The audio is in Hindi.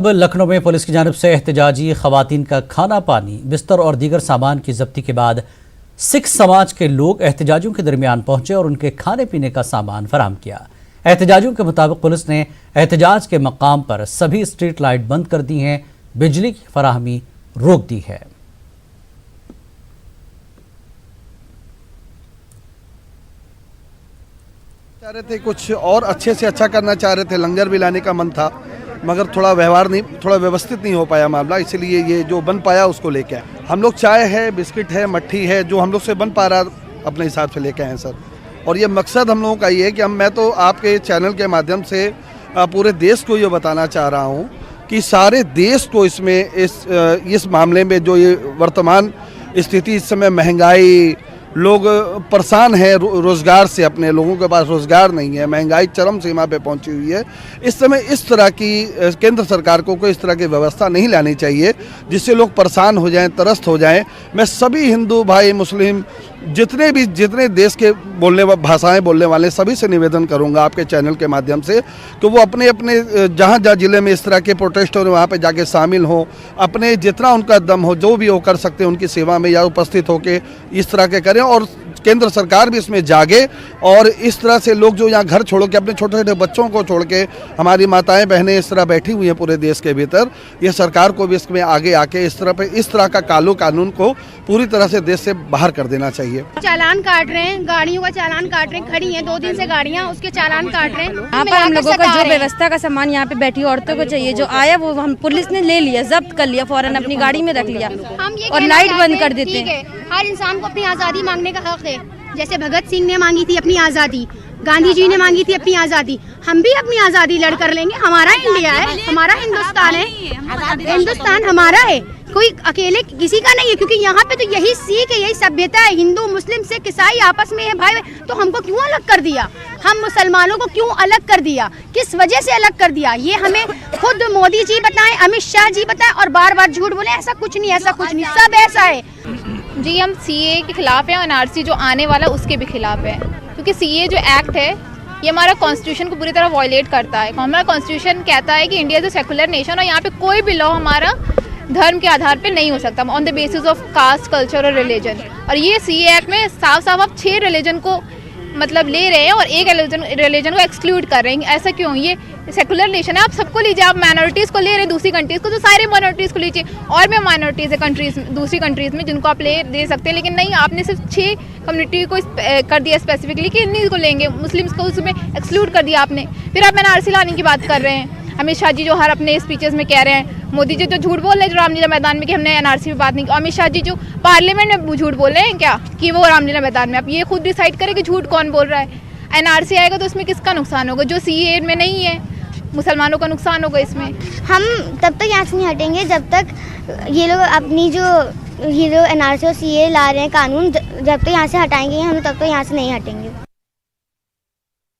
अब लखनऊ में पुलिस की जानिब से एहतजाजी खवातीन का खाना पानी, बिस्तर और दीगर सामान की जब्ती के बाद सिख समाज के लोग एहतजाजियों के दरमियान पहुंचे और उनके खाने पीने का सामान फराहम किया। एहतजाजियों के मुताबिक पुलिस ने एहतजाज के मकाम पर सभी स्ट्रीट लाइट बंद कर दी हैं, बिजली की फराहमी रोक दी है। चाह रहे थे कुछ और अच्छे से अच्छा करना चाह रहे थे, लंगर भी लाने का मन था, मगर थोड़ा व्यवस्थित नहीं हो पाया मामला, इसलिए ये जो बन पाया उसको लेके आए। हम लोग चाय है, बिस्किट है, मट्ठी है, जो हम लोग से बन पा रहा अपने हिसाब से लेके आए सर। और ये मकसद हम लोगों का ये है कि मैं तो आपके चैनल के माध्यम से पूरे देश को ये बताना चाह रहा हूँ कि सारे देश को इस मामले में जो ये वर्तमान स्थिति, इस समय महंगाई, लोग परेशान हैं रोज़गार से, अपने लोगों के पास रोज़गार नहीं है, महंगाई चरम सीमा पे पहुंची हुई है। इस समय इस तरह की केंद्र सरकार को कोई इस तरह की व्यवस्था नहीं लानी चाहिए जिससे लोग परेशान हो जाएं, त्रस्त हो जाएं। मैं सभी हिंदू भाई, मुस्लिम, जितने देश के भाषाएं बोलने वाले सभी से निवेदन करूंगा आपके चैनल के माध्यम से कि वो अपने जहाँ ज़िले में इस तरह के प्रोटेस्ट हो रहे वहाँ पे जाके शामिल हों, अपने जितना उनका दम हो, जो भी वो कर सकते हैं उनकी सेवा में या उपस्थित होकर इस तरह के करें। और केंद्र सरकार भी इसमें जागे और इस तरह से लोग जो यहाँ घर छोड़ के, अपने छोटे छोटे बच्चों को छोड़ के, हमारी माताएं बहनें इस तरह बैठी हुई हैं पूरे देश के भीतर, ये सरकार को भी इसमें आगे आके इस तरह का कानून को पूरी तरह से देश से बाहर कर देना चाहिए। चालान काट रहे हैं, गाड़ियों का चालान काट रहे हैं, खड़ी हैं 2 दिन से गाड़ियाँ, उसके चालान काट रहे हैं। यहाँ पर हम लोगों का जो व्यवस्था का सामान यहाँ पे बैठी औरतों को चाहिए, जो आया वो हम पुलिस ने ले लिया, जब्त कर लिया, फौरन अपनी गाड़ी में रख लिया और लाइट बंद कर देते हैं। हर इंसान को अपनी आज़ादी मांगने का हक है। जैसे भगत सिंह ने मांगी थी अपनी आज़ादी, गांधी जी ने मांगी थी अपनी आज़ादी, हम भी अपनी आज़ादी लड़ कर लेंगे। हमारा इंडिया है, हमारा हिंदुस्तान है, हिंदुस्तान हमारा है, कोई अकेले किसी का नहीं है। क्योंकि यहाँ पे तो यही सीख है, यही सभ्यता है। हिंदू, मुस्लिम, सिख, ईसाई आपस में है भाई, तो हमको क्यों अलग कर दिया? हम मुसलमानों को क्यों अलग कर दिया? किस वजह से अलग कर दिया? ये हमें खुद मोदी जी बताएं, अमित शाह जी बताएं और बार बार झूठ बोले ऐसा कुछ नहीं, ऐसा कुछ नहीं, सब ऐसा है। जी, हम सीए के खिलाफ हैं और एनआरसी जो आने वाला उसके भी खिलाफ है, क्योंकि सीए जो एक्ट है ये हमारा कॉन्स्टिट्यूशन को पूरी तरह वॉयलेट करता है। हमारा कॉन्स्टिट्यूशन कहता है कि India is a secular nation और यहाँ पे कोई भी लॉ हमारा धर्म के आधार पे नहीं हो सकता, on the basis of caste, culture और रिलीजन। और ये सीए एक्ट में साफ साफ आप 6 रिलीजन को मतलब ले रहे हैं और एक रिलीजन को एक्सक्लूड कर रहे हैं। ऐसा क्यों? ये सेकुलर नेशन है, आप सबको लीजिए। आप माइनॉरिटीज़ को ले रहे हैं, दूसरी कंट्रीज़ को, तो सारे माइनॉरिटीज़ को लीजिए। और भी माइनॉरिटीज़ है कंट्रीज, दूसरी कंट्रीज़ में जिनको आप दे सकते हैं, लेकिन नहीं, आपने सिर्फ 6 कम्युनिटी को कर दिया स्पेसिफिकली कि इन्हीं को लेंगे, मुस्लिम्स को उसमें एक्सक्लूड कर दिया आपने। फिर आप एनआरसी लाने की बात कर रहे हैं। अमित शाह जी जो हर अपने स्पीचेस में कह रहे हैं, मोदी जी तो झूठ बोल रहे हैं जो रामलीला मैदान में कि हमने एनआरसी पे बात नहीं की। अमित शाह जी जो पार्लियामेंट में झूठ बोल रहे हैं क्या कि वो रामलीला मैदान में? आप ये खुद डिसाइड करें कि झूठ कौन बोल रहा है। एनआरसी आएगा तो उसमें किसका नुकसान होगा? जो सीए में नहीं है, मुसलमानों का नुकसान होगा इसमें। हम तब तक यहाँ से नहीं हटेंगे जब तक ये लोग अपनी जो एनआरसी और सीए ला रहे हैं कानून, जब तक यहाँ से हटाएंगे हम, तब तक यहाँ से नहीं हटेंगे।